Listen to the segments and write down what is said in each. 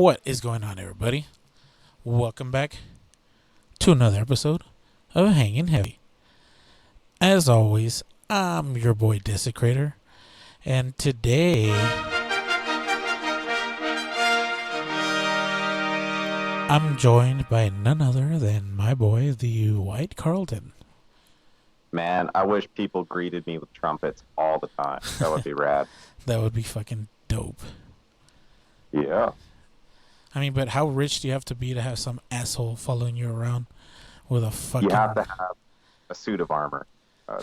What is going on, everybody? Welcome back to another episode of Hanging Heavy. As always, I'm your boy Desecrator, and today I'm joined by none other than my boy, the White Carlton. Man, I wish people greeted me with trumpets all the time. That would be rad. That would be fucking dope. Yeah. I mean, but how rich do you have to be to have some asshole following you around with a fucking... You have to have a suit of armor.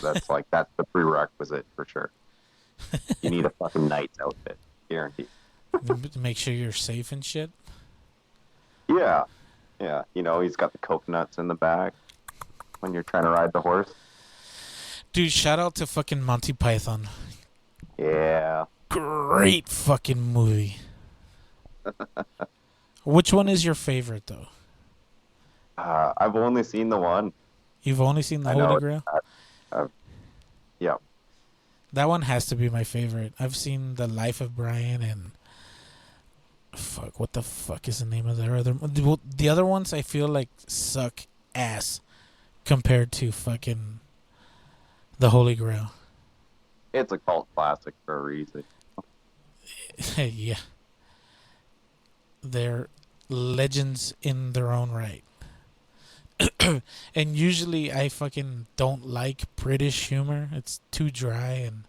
That's the prerequisite for sure. You need a fucking knight's outfit. Guaranteed. to make sure you're safe and shit? Yeah. Yeah. You know, he's got the coconuts in the back when you're trying to ride the horse. Dude, shout out to fucking Monty Python. Yeah. Great fucking movie. Which one is your favorite, though? I've only seen the one. You've only seen the I Holy know. Grail? Yeah. That one has to be my favorite. I've seen The Life of Brian and... Fuck, what the fuck is the name of their other... The other ones I feel like suck ass compared to fucking The Holy Grail. It's a cult classic for a reason. Yeah. They're legends in their own right. And usually I fucking don't like British humor. It's too dry and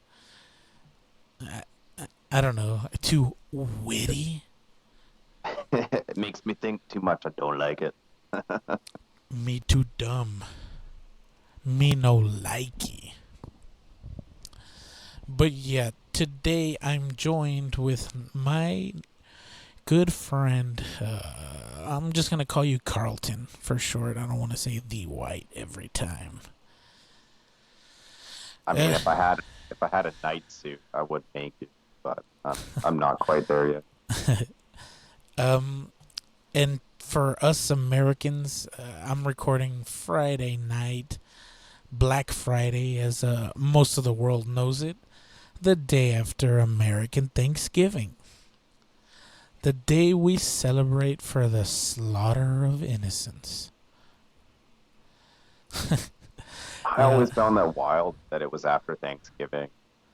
I don't know, too witty. It makes me think too much. I don't like it. Me too dumb. Me no likey. But yeah, today I'm joined with my good friend. I'm just gonna call you Carlton for short. I don't want to say the White every time. I mean, if I had a knight suit, I would make it, but I'm not quite there yet. And for us Americans, I'm recording Friday night, Black Friday, as most of the world knows it, the day after American Thanksgiving. The day we celebrate for the slaughter of innocents. I always found that wild that it was after Thanksgiving.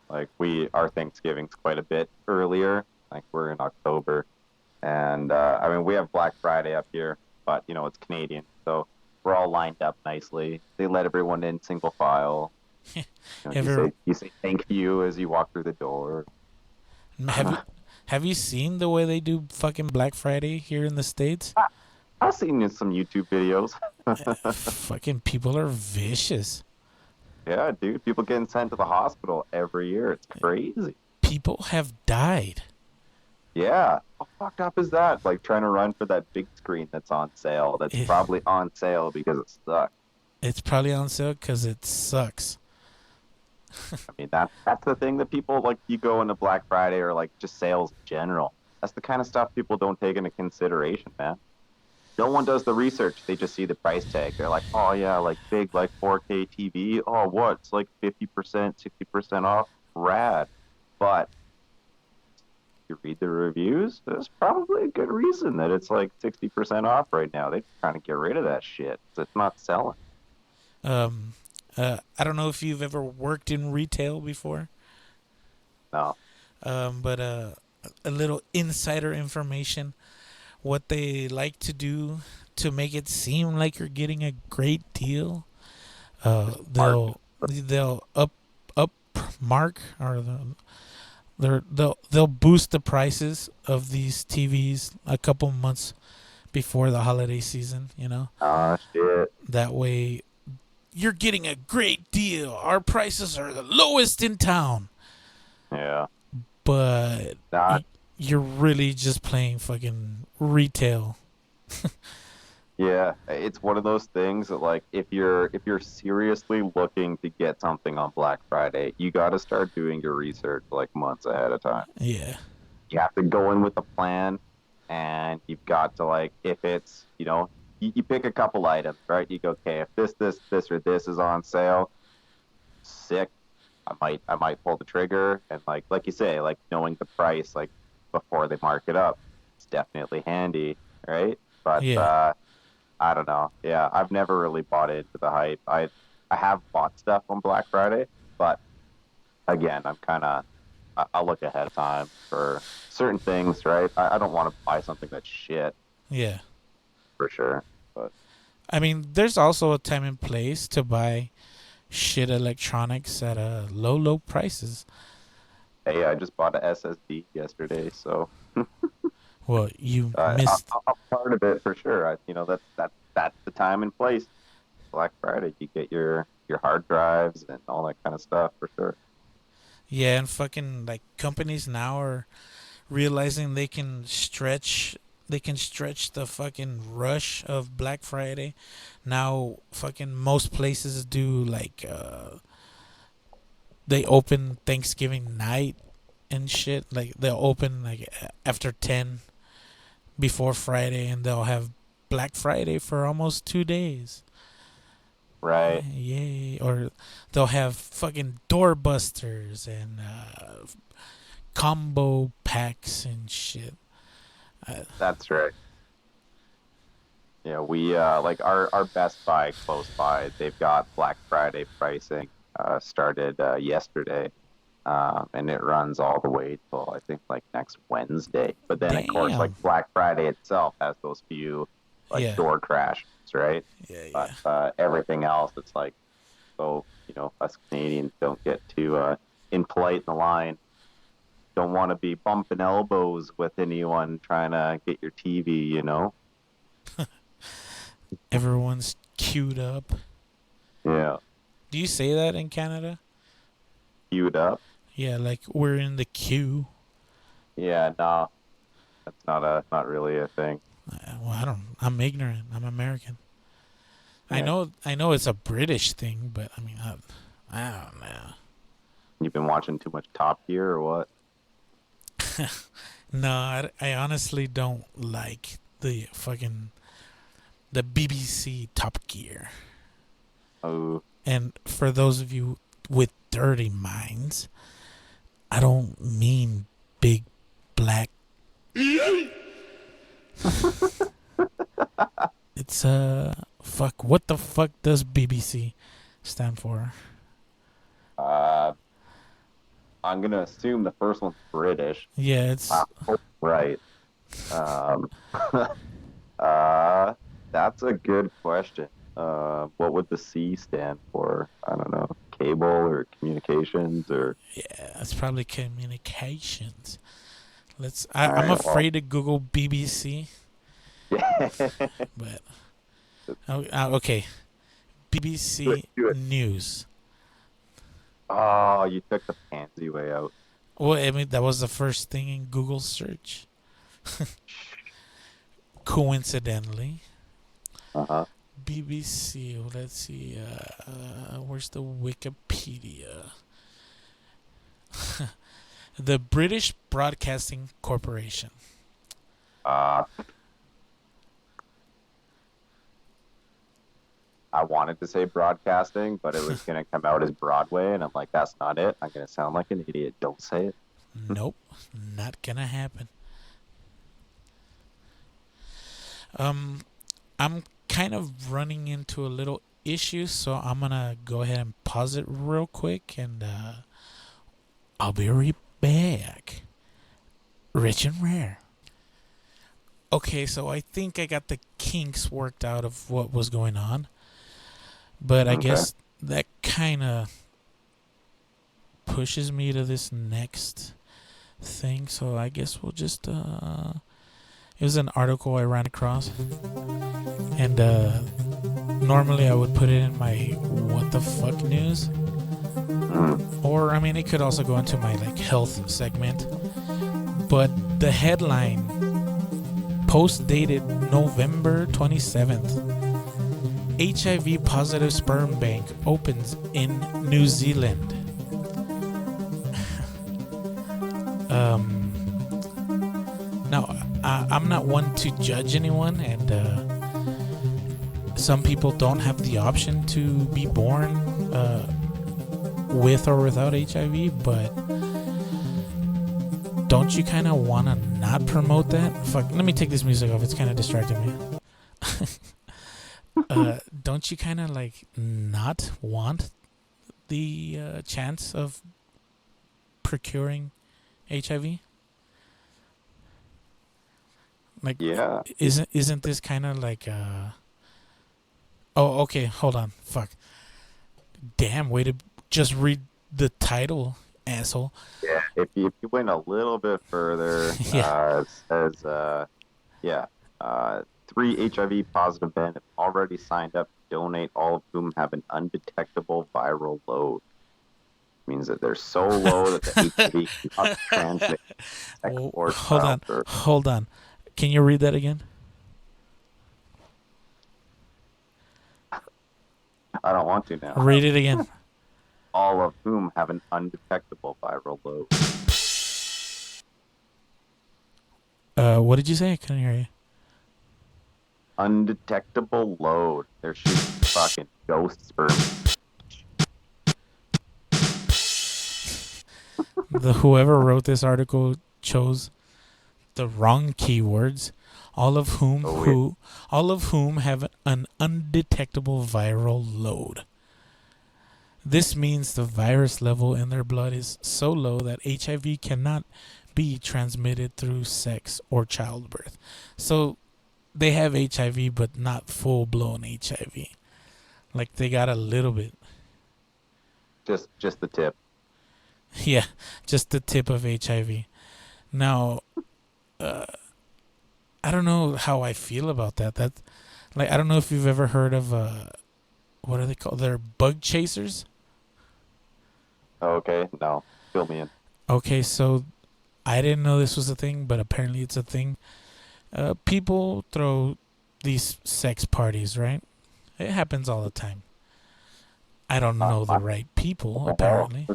Like our Thanksgiving's quite a bit earlier. Like we're in October, and I mean we have Black Friday up here, but you know it's Canadian, so we're all lined up nicely. They let everyone in single file. You say thank you as you walk through the door. Have you seen the way they do fucking Black Friday here in the States? I've seen some YouTube videos. Fucking people are vicious. Yeah, dude. People getting sent to the hospital every year. It's crazy. People have died. Yeah. How fucked up is that? Like trying to run for that big screen that's on sale. That's probably on sale because it sucks. It's probably on sale because it sucks. I mean, that's the thing that people, like, you go into Black Friday or, like, just sales in general. That's the kind of stuff people don't take into consideration, man. No one does the research. They just see the price tag. They're like, oh, yeah, like, big, like, 4K TV. Oh, what? It's like 50%, 60% off. Rad. But you read the reviews, there's probably a good reason that it's, like, 60% off right now. They're trying to get rid of that shit. It's not selling. I don't know if you've ever worked in retail before. No. But a little insider information. What they like to do to make it seem like you're getting a great deal, they'll up mark or they'll boost the prices of these TVs a couple months before the holiday season. You know. Oh shit. That way. You're getting a great deal. Our prices are the lowest in town. Yeah. But you're really just playing fucking retail. Yeah, it's one of those things that, like, if you're seriously looking to get something on Black Friday, you got to start doing your research like months ahead of time. Yeah. You have to go in with a plan, and you've got to, like, if it's, you know, you pick a couple items, right? You go, okay, if this, or this is on sale, sick. I might pull the trigger, and like you say, like knowing the price, like before they mark it up, definitely handy, right? But Yeah. I don't know. Yeah, I've never really bought into the hype. I have bought stuff on Black Friday, but again, I'll look ahead of time for certain things, right? I don't want to buy something that's shit Yeah. for sure. But I mean, there's also a time and place to buy shit electronics at low prices. hey, I just bought a SSD yesterday, so Well, you missed. I'm part of it for sure. That's the time and place. Black Friday, you get your hard drives and all that kind of stuff for sure. Yeah, and fucking like companies now are realizing they can stretch the fucking rush of Black Friday. Now fucking most places do like they open Thanksgiving night and shit. Like they'll open like after 10 before Friday, and they'll have Black Friday for almost 2 days. Right. Yay. Or they'll have fucking doorbusters and combo packs and shit. That's right. Yeah, we like our Best Buy close by, they've got Black Friday pricing started yesterday. And it runs all the way till I think like next Wednesday. But then of course like Damn. Black Friday itself has those few like Yeah. door crashes, right? Yeah, But yeah. everything else it's like so, us Canadians don't get too impolite in the line. Don't want to be bumping elbows with anyone trying to get your TV. Everyone's queued up. Yeah. Do you say that in Canada? Queued up. Yeah, like we're in the queue. Yeah, no, that's not really a thing. Well, I don't. I'm ignorant. I'm American. I Yeah. know. I know it's a British thing, but I mean, I don't know. You've been watching too much Top Gear or what? No, I honestly don't like the BBC Top Gear. Oh, And for those of you with dirty minds, I don't mean big black. It's fuck. What the fuck does BBC stand for? uh, I'm gonna assume the first one's British. Yeah, I it's hope right. Um, uh, that's a good question. What would the C stand for? I don't know. Cable or communications or. yeah, it's probably communications. All I'm right. Well, afraid to Google BBC, yeah. but okay. Do it. BBC Do it. News. Oh, you took the pansy way out. Well, I mean that was the first thing in Google search. Coincidentally, Uh-huh. BBC. Let's see. Where's the Wikipedia? The British Broadcasting Corporation. Uh, I wanted to say broadcasting, but it was gonna come out as Broadway, and I'm like, that's not it. I'm gonna sound like an idiot. Don't say it. Nope, not gonna happen. Um, I'm kind of running into a little issue, so I'm gonna go ahead and pause it real quick, and I'll be right back. Rich and rare. Okay, so I think I got the kinks worked out of what was going on, but I Okay. guess that kind of pushes me to this next thing. So I guess we'll just it was an article I ran across, and normally I would put it in my what the fuck news, Mm. or I mean it could also go into my like health segment. But the headline, post dated November 27th, HIV positive sperm bank opens in New Zealand. Now, I'm not one to judge anyone, and some people don't have the option to be born with or without HIV, but don't you kind of want to not promote that? Fuck, let me take this music off. It's kind of distracting me. Don't you kind of like not want the chance of procuring HIV? Like, Yeah. isn't this kind of like Oh, okay. Hold on. Fuck. Damn. Way to just read the title, asshole. Yeah. If you went a little bit further, Yeah. it says yeah, three HIV positive men have already signed up to donate, all of whom have an undetectable viral load. Means that they're so low that the HIV cannot transmit sex Well, or hold on. childbirth. Hold on. Can you read that again? I don't want to now. Read it again. All of whom have an undetectable viral load. What did you say? I couldn't hear you. Undetectable load. They're shooting fucking ghost sperm. The whoever wrote this article chose the wrong keywords. Oh, yeah. All of whom have an undetectable viral load. This means the virus level in their blood is so low that HIV cannot be transmitted through sex or childbirth. So they have HIV, but not full blown HIV. Like they got a little bit. Just the tip. Yeah, just the tip of HIV. Now, uh, I don't know how I feel about that. That, like, I don't know if you've ever heard of what are they called? They're bug chasers. Okay, no. Fill me in. Okay, so I didn't know this was a thing, but apparently it's a thing. People throw these sex parties, right? It happens all the time. I don't know the What right people, the hell? apparently.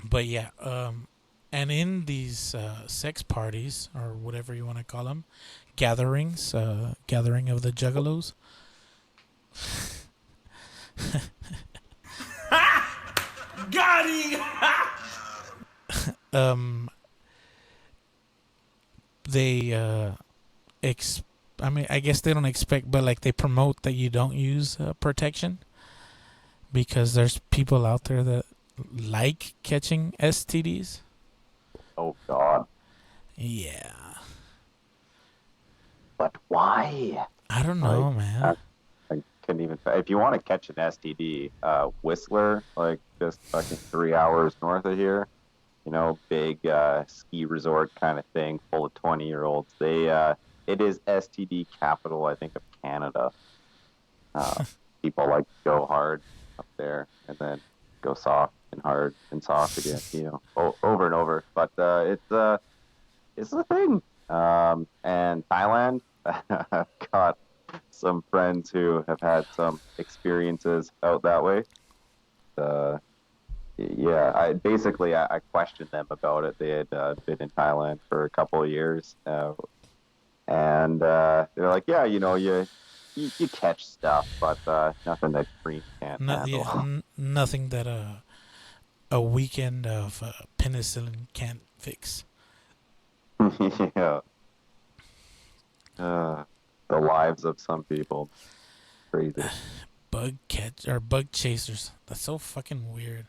But yeah, and in these sex parties, or whatever you want to call them, gatherings, gathering of the juggalos, Got him! um, they I mean, I guess they don't expect, but like they promote that you don't use protection because there's people out there that like catching STDs. Oh God. Yeah, But why? I don't Like, know, man. I, I couldn't even. If you want to catch an STD, Whistler, like just fucking 3 hours north of here, big ski resort kind of thing, full of 20-year-olds. It is STD capital, I think, of Canada. Uh, People like to go hard up there and then go soft and hard and soft again, over and over. But it's a thing. And Thailand, I've got some friends who have had some experiences out that way. Uh, yeah, I questioned them about it. They had been in Thailand for a couple of years, and they're like, yeah, you catch stuff, but nothing that cream can't Yeah, handle. nothing that a weekend of penicillin can't fix. Yeah, uh, the lives of some people, crazy. Bug chasers. That's so fucking weird.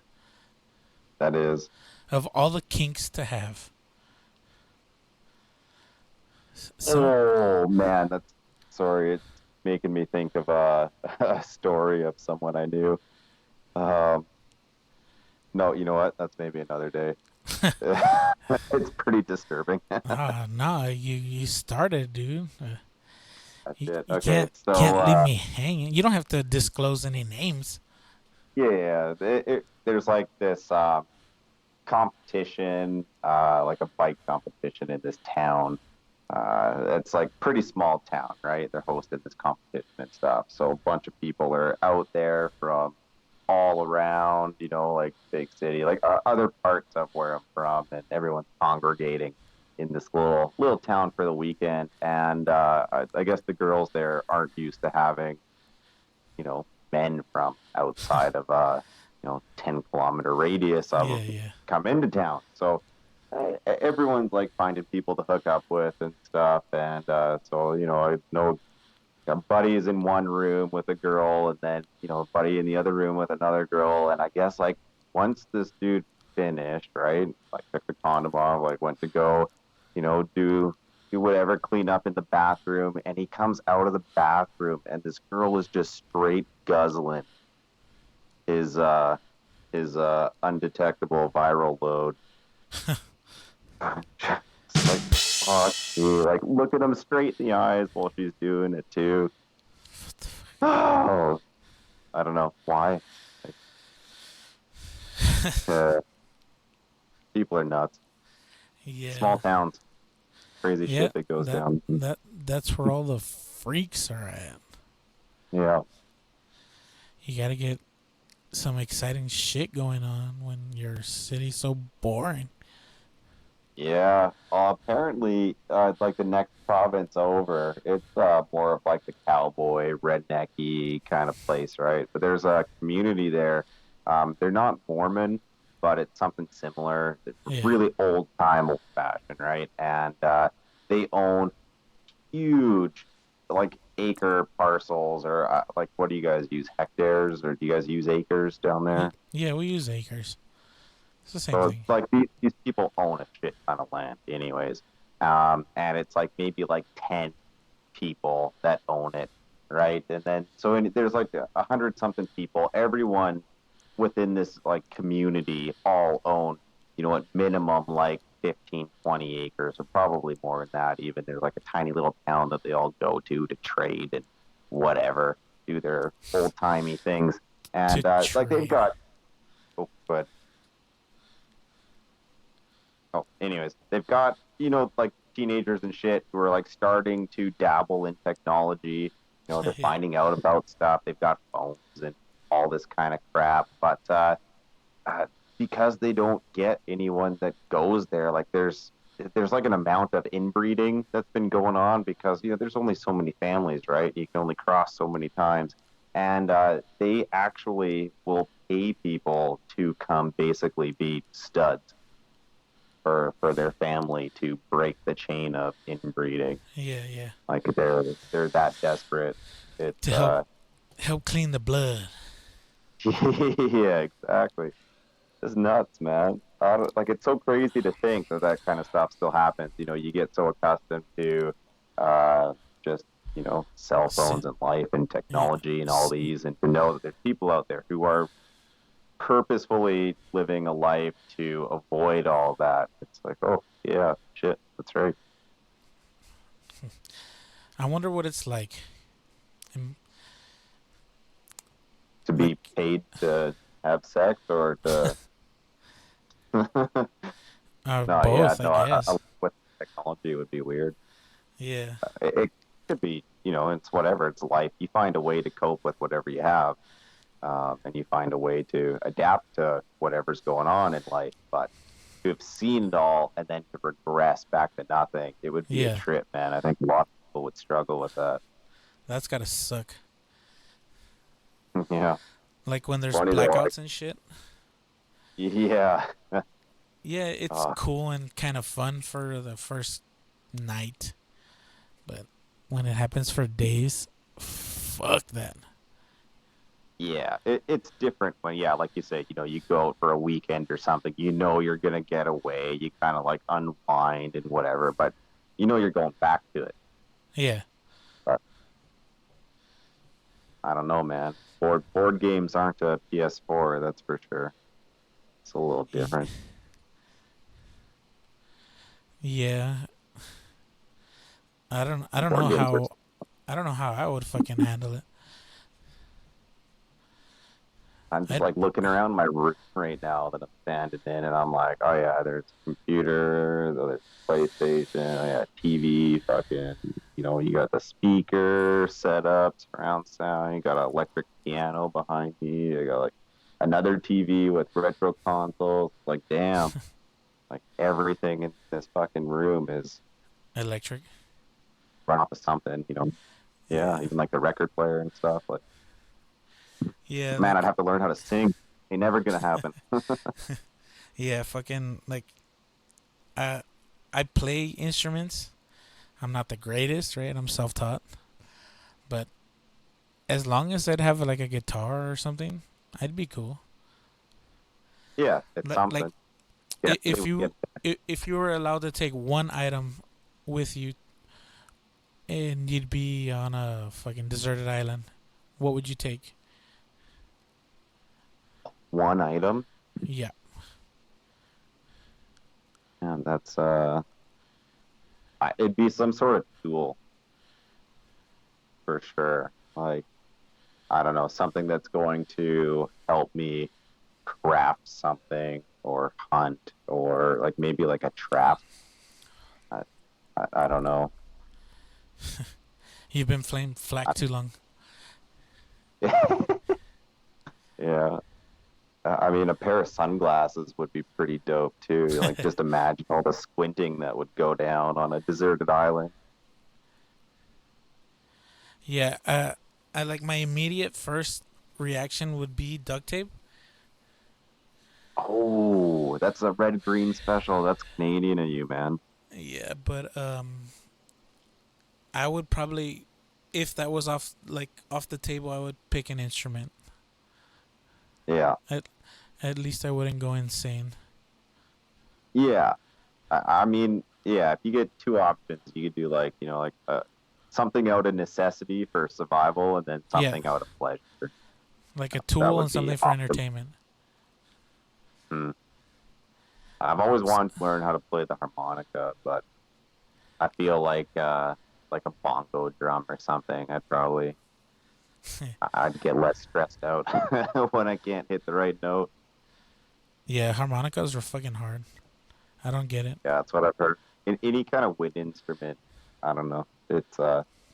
That is. Of all the kinks to have, some Oh man, that's sorry. It's making me think of a story of someone I knew. Um, no, you know what? That's maybe another day. It's pretty disturbing. nah, you started, dude. That's You, it. you Okay, so can't leave me hanging. You don't have to disclose any names. yeah, there's like this competition, like a bike competition in this town. It's like pretty small town, right? They're hosting this competition and stuff. So a bunch of people are out there from all around, like big city, like other parts of where I'm from, and everyone's congregating in this little town for the weekend. And I guess the girls there aren't used to having, men from outside of 10-kilometer radius of Yeah, them yeah. come into town. So everyone's like finding people to hook up with and stuff. And so, I know a buddy is in one room with a girl, and then, a buddy in the other room with another girl. And I guess like once this dude finished, right, like took the condom off, like went to go, do whatever, clean up in the bathroom, and he comes out of the bathroom, and this girl is just straight guzzling his undetectable viral load. It's like, fuck you. Like, look at him straight in the eyes while she's doing it too. Oh, I don't know why. Like, uh, people are nuts. Yeah. Small towns, crazy Yeah. shit that goes That down. that's where all the freaks are at. Yeah, You gotta get some exciting shit going on when your city's so boring. yeah. Apparently, like the next province over, it's more of like the cowboy, rednecky kind of place, right? But there's a community there. They're not Mormon, but it's something similar. It's Yeah. really old time, old fashioned, right? And they own huge, like acre parcels, or like, what do you guys use? Hectares, or do you guys use acres down there? Yeah, we use acres. It's the same So it's thing. like these people own a shit ton of land, anyways. And it's like maybe like 10 people that own it, right? And then there's like 100 something people. Everyone within this like community all own, at minimum like 15, 20 acres, or probably more than that. Even there's like a tiny little town that they all go to trade and whatever, do their old timey things. To And like they've trade. got, oh, but oh, anyways, they've got, like teenagers and shit who are like starting to dabble in technology. They're Yeah. finding out about stuff. They've got phones and all this kind of crap. But uh, because they don't get anyone that goes there, like there's like an amount of inbreeding that's been going on because, there's only so many families, right? You can only cross so many times. And they actually will pay people to come basically be studs for their family to break the chain of inbreeding. Yeah, yeah. Like they're that desperate. It's To help clean the blood. yeah, exactly. It's nuts, man. Like it's so crazy to think that that kind of stuff still happens. You get so accustomed to uh, just cell Si- phones and life and yeah. technology and all these, and to know that there's people out there who are purposefully living a life to avoid all that. It's like, oh yeah, shit, that's right. I wonder what it's like. Um, To be Like, paid to have sex or to no, yeah, both, I no, guess. with technology would be weird. Yeah. It could be, it's whatever. It's life. You find a way to cope with whatever you have, and you find a way to adapt to whatever's going on in life. But to have seen it all and then to regress back to nothing, it would be a Yeah. trip, man. I think a lot of people would struggle with that. That's gotta suck. Yeah, Like when there's funny though. Like, blackouts and shit. yeah, Yeah, it's uh, cool and kind of fun for the first night. But when it happens for days, fuck that. yeah. It's different when, yeah, like you say, you go out for a weekend or something. You're gonna get away. You kind of like unwind and whatever, but you're going back to it. Yeah. But I don't know, man. Board games aren't a PS4, that's for sure. It's a little Y- different. Yeah. I don't Board know games are. how I don't know how I would fucking handle it. I'm just I'd like looking around my room right now that I'm standing in, and I'm like, oh yeah, there's computer, there's PlayStation, oh yeah, TV, fucking, you got the speaker set up, surround sound, you got an electric piano behind me, you got like another TV with retro consoles. Like, damn, like everything in this fucking room is electric. run off of something, Yeah, Yeah. even like the record player and stuff. Like, Yeah, man, I'd like have to learn how to sing. Ain't never gonna happen. Yeah, fucking like I play instruments. I'm not the greatest, right? I'm self-taught, but as long as I'd have like a guitar or something, I'd be cool. Yeah, it's Like something. Yeah, if if you were allowed to take one item with you and you'd be on a fucking deserted island, what would you take? one item, Yeah. and that's it'd be some sort of tool for sure. Like I don't know, something that's going to help me craft something or hunt or like maybe like a trap. I, I don't know. You've been playing flak too long. Yeah. I mean, a pair of sunglasses would be pretty dope too. Like, just imagine all the squinting that would go down on a deserted island. Yeah, I like my immediate first reaction would be duct tape. Oh, that's a red green special. That's Canadian of you, man. Yeah, but I would probably, if that was off the table, I would pick an instrument. Yeah. At at least I wouldn't go insane. Yeah. I mean, yeah, if you get two options, you could do like, like something out of necessity for survival and then Yeah, something out of pleasure. like a That tool and would be something for awesome. entertainment. Hmm. I've always wanted to learn how to play the harmonica, but I feel like a bongo drum or something. I'd get less stressed out when I can't hit the right note. Yeah, harmonicas are fucking hard. I don't get it. Yeah, that's what I've heard. In any kind of wind instrument, I don't know. It's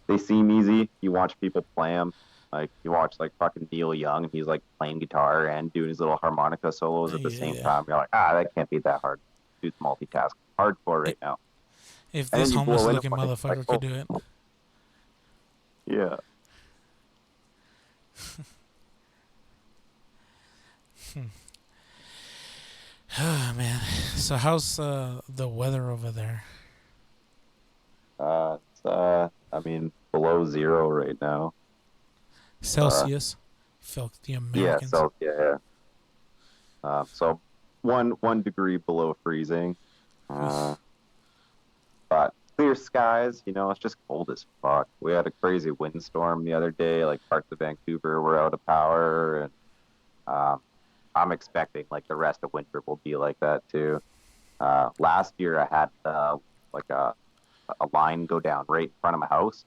they seem easy. You watch people play them. Like you watch like fucking Neil Young, and he's like playing guitar and doing his little harmonica solos at the same Yeah. time. You're like, that can't be that hard. Dude's multitasking. Hardcore I- right now. If And this then you homeless blow into looking one, and you're like, motherfucker could oh, do it. yeah. Oh man. So how's the weather over there? It's I mean, below zero right now. Celsius. Fuck the Yeah, Americans. so yeah. So one degree below freezing. Uh, but clear skies, it's just cold as fuck. We had a crazy windstorm the other day, like parts of Vancouver were out of power, and um, I'm expecting like the rest of winter will be like that too. Last year I had like a line go down right in front of my house.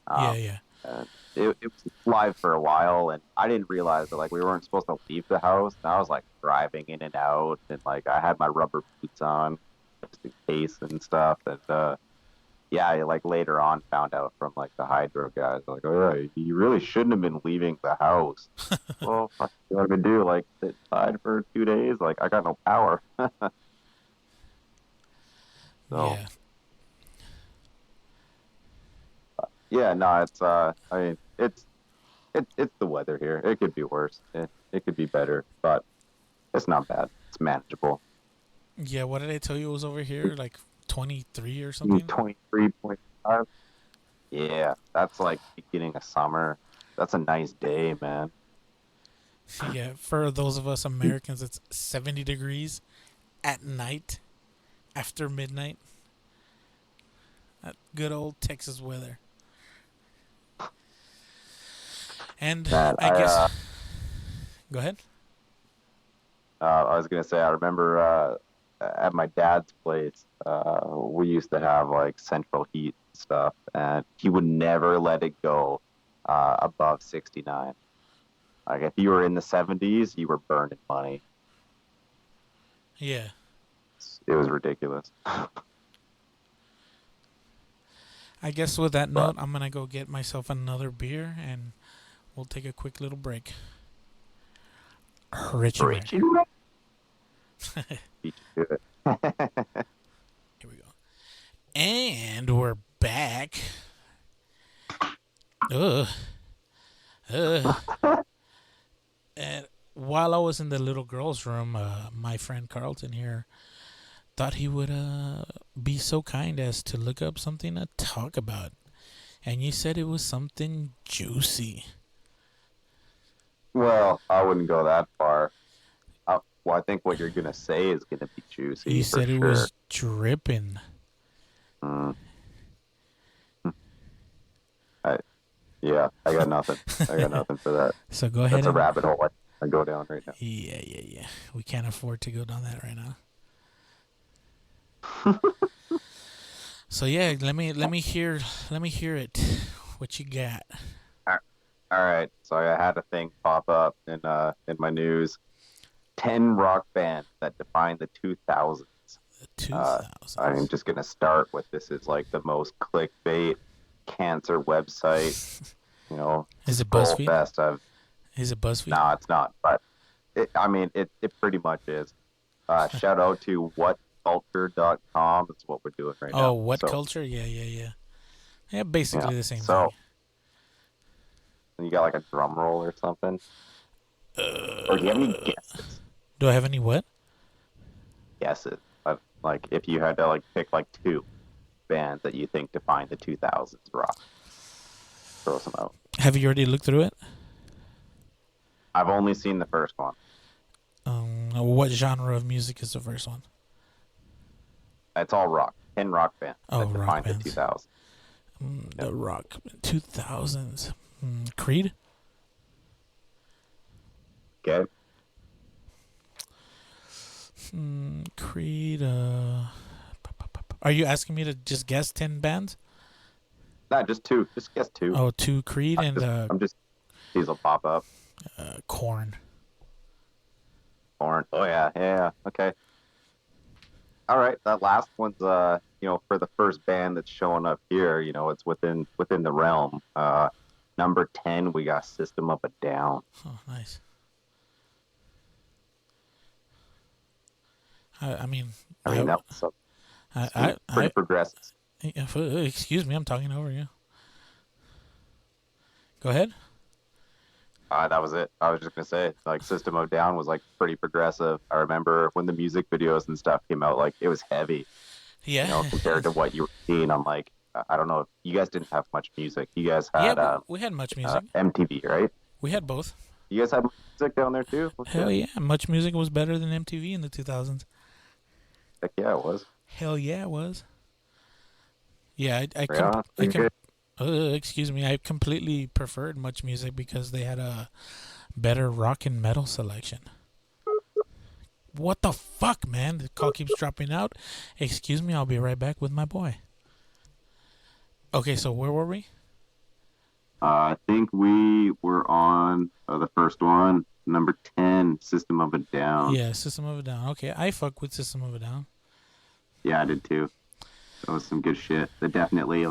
Yeah, Um, yeah. and it was live for a while, and I didn't realize that like we weren't supposed to leave the house. And I was like driving in and out, and like I had my rubber boots on just in case and stuff. And yeah, I, like later on found out from like the hydro guys, like, oh yeah, you really shouldn't have been leaving the house. Well, fuck, you want me to do? Like sit inside for 2 days? Like I got no power. So Yeah. yeah, no, it's I mean, it's the weather here. It could be worse. It could be better, but it's not bad. It's manageable. Yeah, what did I tell you it was over here? Like 23 or something? 23.5. Yeah, that's like beginning of summer. That's a nice day, man. Yeah, for those of us Americans, it's 70 degrees at night after midnight. That good old Texas weather. And Man, I guess, go ahead. I was gonna say, I remember at my dad's place, we used to have like central heat stuff, and he would never let it go above 69. Like if you were in the 70s, you were burning money. Yeah. It was ridiculous. I guess with that But note, I'm going to go get myself another beer and we'll take a quick little break. Rich America. Richie, beat you to it. Here we go. And we're back. Ugh. Ugh. And while I was in the little girl's room, my friend Carlton here thought he would be so kind as to look up something to talk about, and you said it was something juicy. Well, I wouldn't go that far. Well, I think what you're gonna say is gonna be You juicy for said it sure. was dripping. Mm. I, yeah, I got nothing. I got nothing for that. So go ahead That's a and rabbit hole I go down right now. yeah. We can't afford to go down that right now. So yeah, let me hear it. What you got? All right, so I had a thing pop up in my news. 10 rock bands that define the 2000s. The two I'm thousands. just gonna start with this is like the most clickbait cancer website, Is it scroll BuzzFeed? fest I've Is it BuzzFeed? no, it's not, but it pretty much is. Shout out to whatculture.com. That's what we're doing right Oh, now. what So culture? Yeah. Yeah, yeah. basically the same thing. So you got like a drum roll or something? Or do you have any guesses? Do I have any what? Guesses. Like if you had to like pick like two bands that you think define the 2000s rock, throw some out. Have you already looked through it? I've only seen the first one. What genre of music is the first one? It's all rock. 10 rock bands Oh, that rock define the bands. 2000s. The rock 2000s. Creed? Okay. Creed. Are you asking me to just guess 10 bands? Nah, just two. Just guess two. Oh, two Creed and I'm just these will pop up. Corn. Orange. Oh yeah. Okay. All right. That last one's for the first band that's showing up here, it's within the realm. Number 10, we got System of a Down. Oh, nice. I mean, I mean, that was pretty I, progressive. excuse me, I'm talking over you. Go ahead. That was it. I was just gonna say, like, System of a Down was like pretty progressive. I remember when the music videos and stuff came out, like it was heavy, Yeah. compared to what you were seeing. I'm like, I don't know if you guys didn't have much music. You guys Yeah, had we had much music. MTV, right? We had both. You guys had music down there too? Hell yeah, much music was better than MTV in the 2000s. Heck yeah, it was. Hell yeah, it was. Yeah, Yeah, pretty good. excuse me, I completely preferred much music because they had a better rock and metal selection. What the fuck, man? The call keeps dropping out. Excuse me, I'll be right back with my boy. Okay, so where were we? I think we were on the first one, number 10, System of a Down. Yeah, System of a Down. Okay, I fuck with System of a Down. Yeah, I did too. That was some good shit. They definitely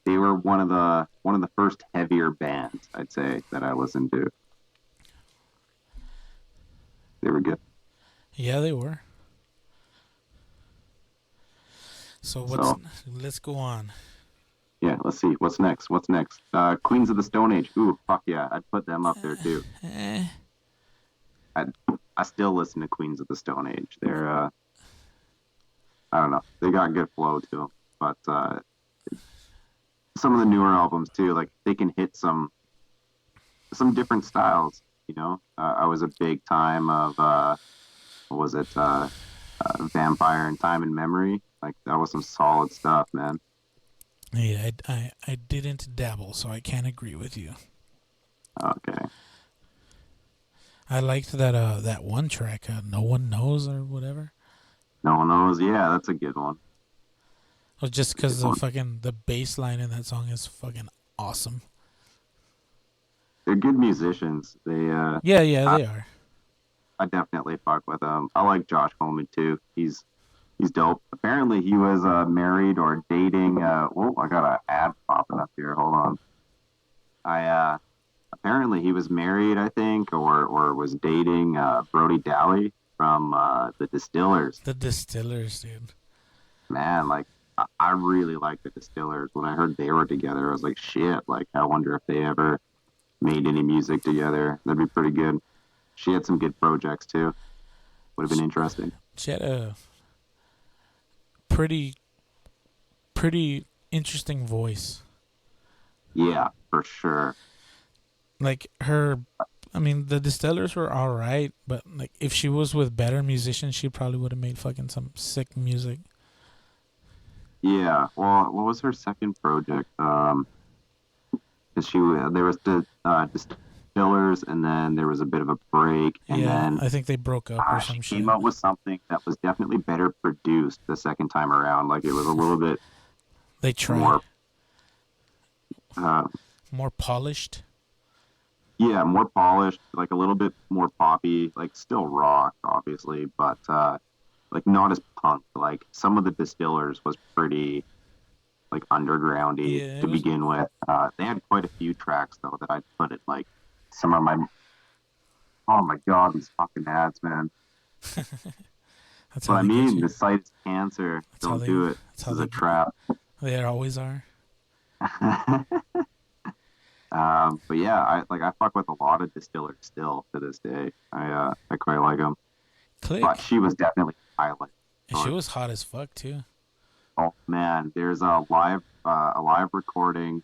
they were one of the first heavier bands, I'd say, that I listened to. They were good. Yeah, they were. So let's go on. Yeah, let's see. What's next? Queens of the Stone Age. Ooh, fuck yeah. I'd put them up there too. I still listen to Queens of the Stone Age. They're I don't know. They got good flow to them. But some of the newer albums too, like they can hit some different styles, I was a big time of what was it? Vampire and Time and Memory. Like that was some solid stuff, man. Yeah, I didn't dabble, so I can't agree with you. Okay. I liked that one track, No One Knows or whatever. No one knows. Yeah, that's a good one. Well, just because the bass line in that song is fucking awesome. They're good musicians. They Yeah, they are. I definitely fuck with them. I like Josh Homme too. He's dope. Apparently he was married or dating. I got an ad popping up here. Hold on. Apparently he was married, I think, or was dating Brody Daly from the Distillers. The Distillers, dude. Man, like I really like the Distillers. When I heard they were together, I was like, shit. Like I wonder if they ever made any music together. That'd be pretty good. She had some good projects too. Would have been interesting. She had a pretty pretty interesting voice. Yeah, for sure. Like her, I mean, the Distillers were all right, but like if she was with better musicians, she probably would have made fucking some sick music. Yeah. Well, what was her second project? 'Cause there was the Distillers, and then there was a bit of a break, and Yeah, then I think they broke up or she some shit. came out with something that was definitely better produced the second time around. Like it was a little bit They tried more, uh, more polished. yeah, more polished, like a little bit more poppy, like still rock, obviously, but like not as punk. Like some of the Distillers was pretty like undergroundy Yeah, it to was. begin with. They had quite a few tracks though that I'd put it like some of my. Oh my god, these fucking ads, man! That's But how I they get mean, you. the site's cancer. That's how Don't they. do it. That's how This is they. a trap. They always are. But yeah, I fuck with a lot of Distillers still to this day. I quite like them. But Click. she was definitely a highlight. And she was hot as fuck too. Oh man, there's a live recording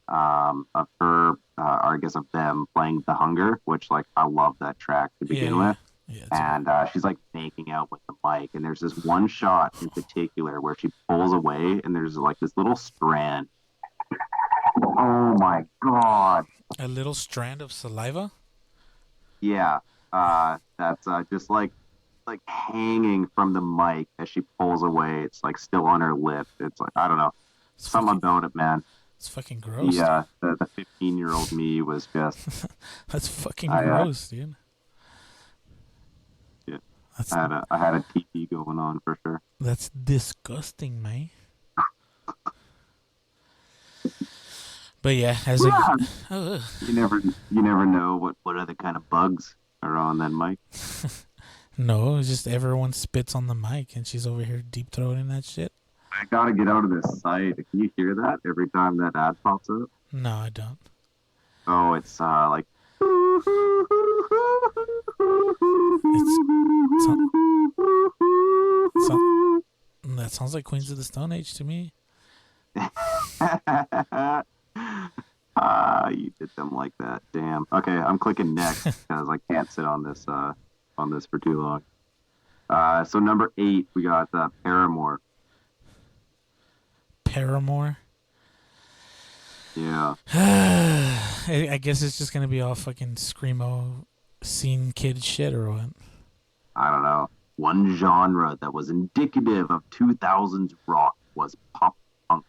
of her, or I guess of them playing "The Hunger," which like I love that track to Yeah, begin yeah, with. yeah. And she's like making out with the mic, and there's this one shot in particular where she pulls away, and there's like this little strand. Oh my god! A little strand of saliva. Yeah, that's just like hanging from the mic as she pulls away. It's like still on her lip. It's like I don't know, It's something fucking. about it, man. It's fucking gross, dude. The 15-year-old me was just That's fucking I gross, dude. yeah, That's I had a TP going on for sure. that's disgusting, man. But yeah, as a Yeah. ugh. You never know what other kind of bugs are on that mic. No, it's just everyone spits on the mic, and she's over here deep throating that shit. I gotta get out of this site. Can you hear that every time that ad pops up? No, I don't. Oh, it's like It's so, so, that sounds like Queens of the Stone Age to me. You did them like that. Damn. Okay, I'm clicking next because I can't sit on this for too long. So number 8, we got Paramore. Paramore. Yeah. I guess it's just gonna be all fucking screamo, scene kid shit or what? I don't know. One genre that was indicative of 2000s rock was pop punk.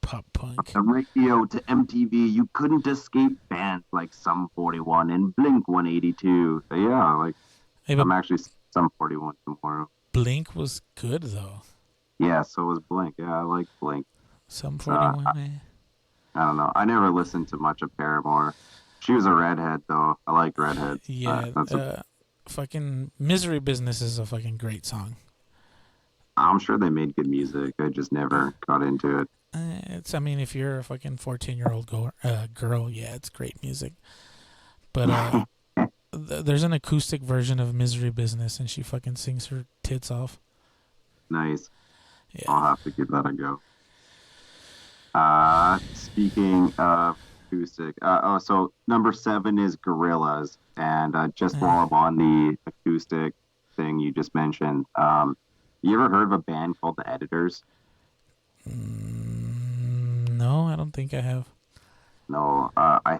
Pop punk. From the radio to MTV, you couldn't escape bands like Sum 41 and Blink 182. So yeah, like Hey, but I'm actually Sum 41 tomorrow. Blink was good though. Yeah, so was Blink. Yeah, I like Blink. Some Uh, 41, man. I don't know. I never listened to much of Paramore. She was a redhead, though. I like redheads. Yeah, fucking Misery Business is a fucking great song. I'm sure they made good music. I just never got into it. I mean, if you're a fucking 14-year-old girl, yeah, it's great music. But there's an acoustic version of Misery Business, and she fucking sings her tits off. Nice. Yeah. I'll have to give that a go. Speaking of acoustic, so number 7 is Gorillas, and just while I'm on the acoustic thing you just mentioned, you ever heard of a band called The Editors? No, I don't think I have. No, I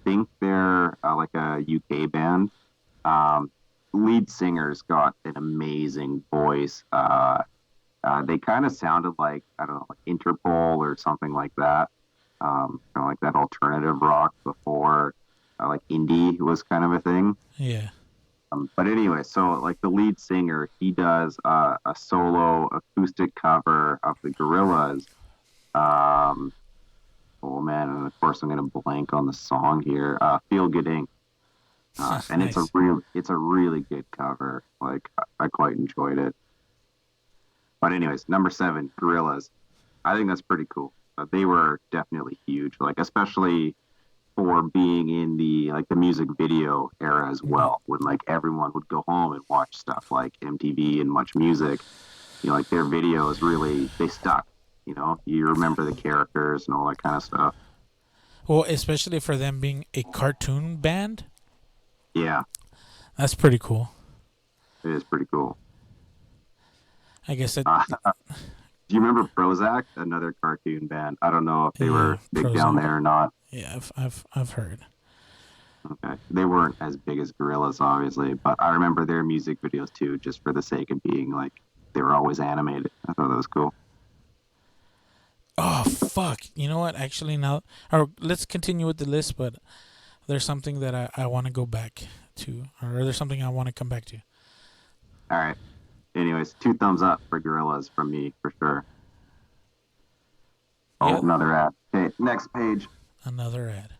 think they're like a UK band. Lead singer's got an amazing voice. They kind of sounded like, I don't know, like Interpol or something like that. Kind of like that alternative rock before like indie was kind of a thing. Yeah. But anyway, so like the lead singer, he does a solo acoustic cover of the Gorillaz. Oh man, and of course I'm gonna blank on the song here. Feel Good Inc. And Nice. it's a really good cover. Like I quite enjoyed it. But anyways, number 7, Gorillaz. I think that's pretty cool. They were definitely huge. Like especially for being in the like the music video era as Yeah. well, when like everyone would go home and watch stuff like MTV and Much Music. Like their videos really they stuck. You remember the characters and all that kind of stuff. Well, especially for them being a cartoon band, Yeah, that's pretty cool. it is pretty cool. I guess it. Do you remember Prozac, another cartoon band? I don't know if they Yeah, were big down Prozac. there or not. Yeah, I've heard. Okay. They weren't as big as Gorillaz, obviously, but I remember their music videos too, just for the sake of being like they were always animated. I thought that was cool. Oh fuck! You know what? Actually, now, or let's continue with the list. But there's something that I want to go back to, or there's something I want to come back to. All right. Anyways, 2 thumbs up for Gorillaz from me for sure. Oh, Yep. another ad. Okay, next page. Another ad.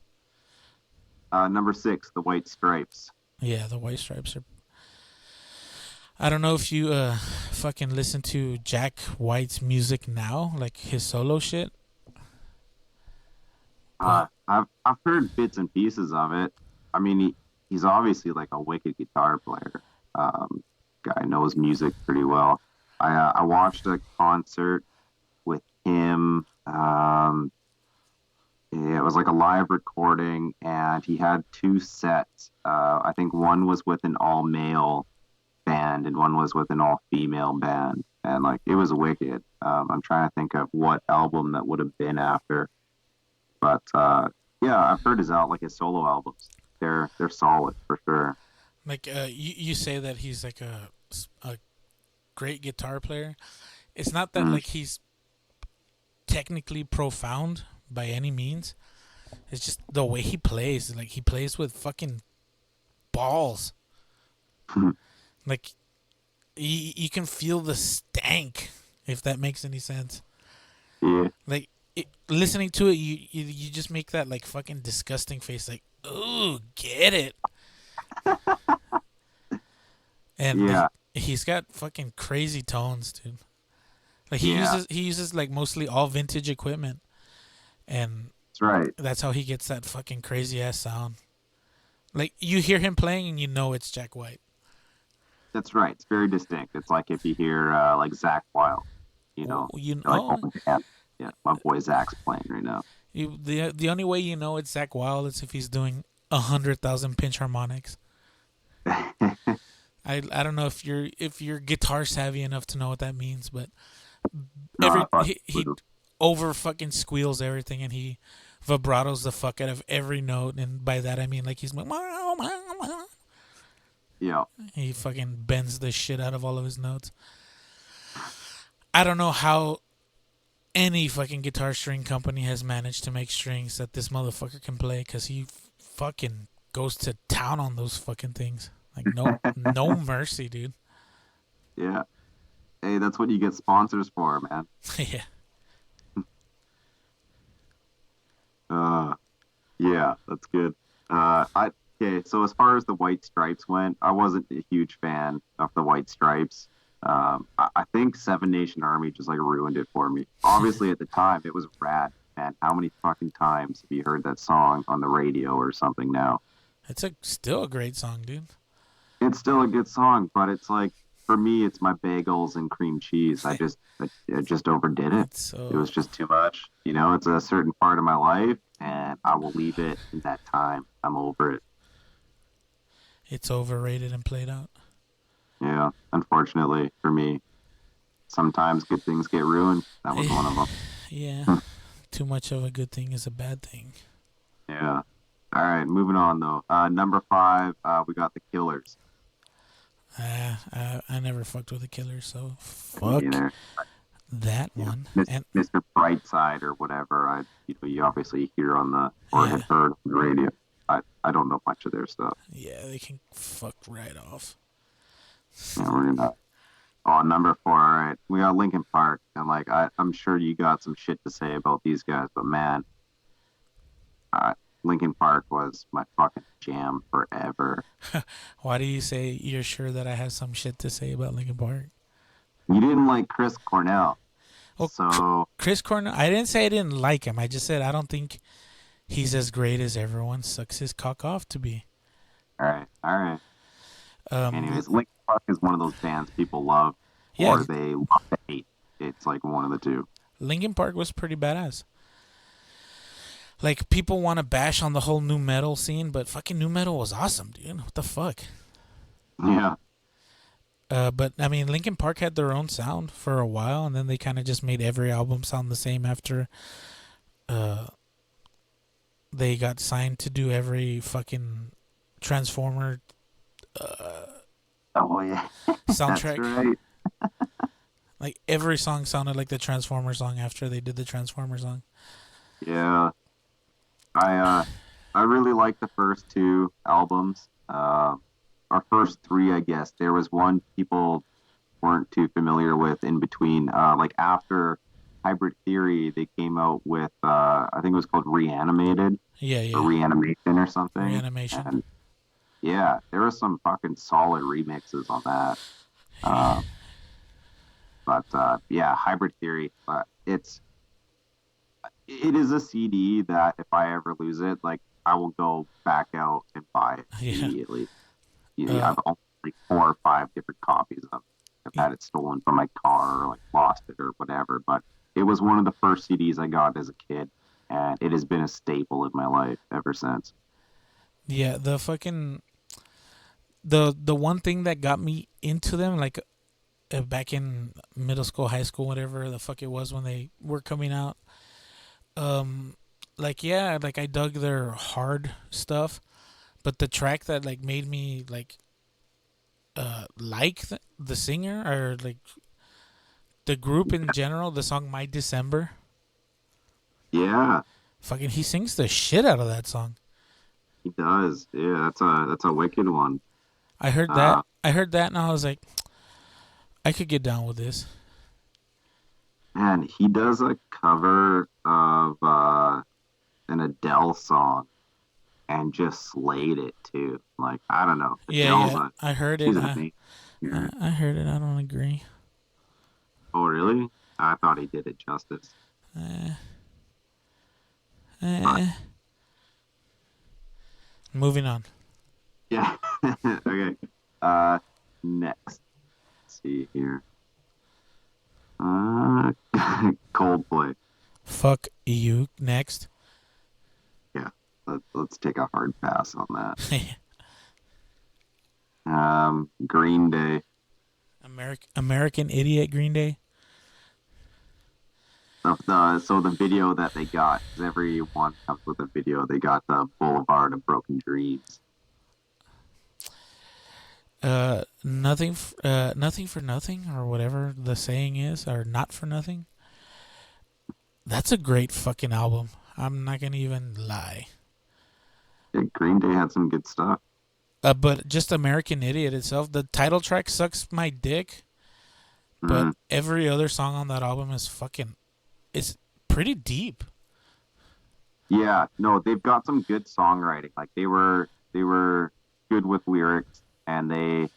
Number 6, the White Stripes. Yeah, the White Stripes are. I don't know if you fucking listen to Jack White's music now, like his solo shit. I've heard bits and pieces of it. I mean, he's obviously like a wicked guitar player. Guy knows music pretty well. I watched a concert with him. It was like a live recording, and he had 2 sets. I think one was with an all male band, and one was with an all female band, and like it was wicked. I'm trying to think of what album that would have been after, but yeah, I've heard his solo albums. They're solid for sure. Like you say that he's like a great guitar player. It's not that like he's technically profound by any means. It's just the way he plays. Like he plays with fucking balls. Like you can feel the stank, if that makes any sense. Yeah, Like listening to it, you just make that like fucking disgusting face. Like, ooh, get it. And yeah, he's got fucking crazy tones, dude. Like yeah. he uses like mostly all vintage equipment, and That's right. that's how he gets that fucking crazy ass sound. Like you hear him playing and you know it's Jack White. That's right. It's very distinct. It's like if you hear like Zach Wild, You you're like, know, oh man, yeah, my boy Zach's playing right now. the only way you know it's Zach Wild is if he's doing 100,000 pinch harmonics. I don't know if you're guitar savvy enough to know what that means, but No, he over fucking squeals everything, and he vibratos the fuck out of every note, and by that I mean like he's like, yeah, he fucking bends the shit out of all of his notes. I don't know how any fucking guitar string company has managed to make strings that this motherfucker can play, because he fucking goes to town on those fucking things. Like no mercy, dude. yeah. Hey, that's what you get sponsors for, man. Yeah. Yeah, that's good. Okay. So as far as the White Stripes went, I wasn't a huge fan of the White Stripes. I think Seven Nation Army just like ruined it for me. Obviously, at the time, it was rad, man. How many fucking times have you heard that song on the radio or something now? It's still a great song, dude. It's still a good song, but it's like for me, it's my bagels and cream cheese. I just overdid it. It's so It was just too much. It's a certain part of my life, and I will leave it in that time. I'm over it. it's overrated and played out. Yeah, unfortunately for me, sometimes good things get ruined. That was one of them. Yeah. Too much of a good thing is a bad thing. Yeah. All right, moving on though. Number 5, we got the Killers. I never fucked with the Killers, so Me fuck either. that one. And Mr. Brightside or whatever. You obviously hear on the or Yeah. had heard on the radio. I don't know much of their stuff. yeah, they can fuck right off. Yeah, we're gonna. Oh, number 4. All right, we got Linkin Park, and like I'm sure you got some shit to say about these guys, but man, Linkin Park was my fucking jam forever. Why do you say you're sure that I have some shit to say about Linkin Park? You didn't like Chris Cornell, Well, so Chris Cornell, I didn't say I didn't like him. I just said I don't think He's as great as everyone sucks his cock off to be. All right, all right. Um, Anyways, Linkin Park is one of those bands people love yeah, or they love to hate. It's like one of the two. Linkin Park was pretty badass. Like people want to bash on the whole new metal scene, but fucking new metal was awesome, dude. What the fuck? Yeah, But I mean, Linkin Park had their own sound for a while, and then they kind of just made every album sound the same after uh, they got signed to do every fucking Transformer oh yeah, that's soundtrack. right. Like every song sounded like the Transformer song after they did the Transformer song. Yeah, I uh, I really like the first two albums. Our first three, I guess. There was one people weren't too familiar with in between. Like after Hybrid Theory, they came out with I think it was called Reanimated Yeah, or yeah, Reanimation or something. reanimation. And yeah, there were some fucking solid remixes on that. Uh, but yeah, Hybrid Theory. It is a CD that if I ever lose it, like I will go back out and buy it Yeah. immediately. Yeah, Uh, I've owned like 4 or 5 different copies of it. I've had it stolen from my car or like lost it or whatever. But it was one of the first CDs I got as a kid, and it has been a staple in my life ever since. yeah, the fucking the one thing that got me into them, like back in middle school, high school, whatever the fuck it was when they were coming out. Um, like yeah, like I dug their hard stuff, but the track that like made me like the singer or like the group in general, the song "My December." Yeah, Fucking, he sings the shit out of that song. he does. Yeah, that's a wicked one. I heard that. Uh, I heard that, and I was like, I could get down with this. Man, he does a cover of an Adele song and just slayed it too. Like I don't know, Yeah, Adele's yeah. a I heard she's it. an amazing singer. I heard it. I don't agree. Oh really? I thought he did it justice. Uh, But uh. Moving on. yeah. Okay. Uh next. Let's see here. Uh Coldplay. Fuck you. Next. Yeah. Let's take a hard pass on that. Green Day. American Idiot Green Day. So the video that they got, 'cause everyone comes with a video, they got the Boulevard of Broken Dreams. Nothing for nothing, or whatever the saying is, or not for nothing. That's a great fucking album. I'm not gonna even lie. Yeah, Green Day had some good stuff. But just American Idiot itself, the title track sucks my dick. But Mhm. every other song on that album is fucking, it's pretty deep. Yeah, no, they've got some good songwriting. Like they were good with lyrics, and they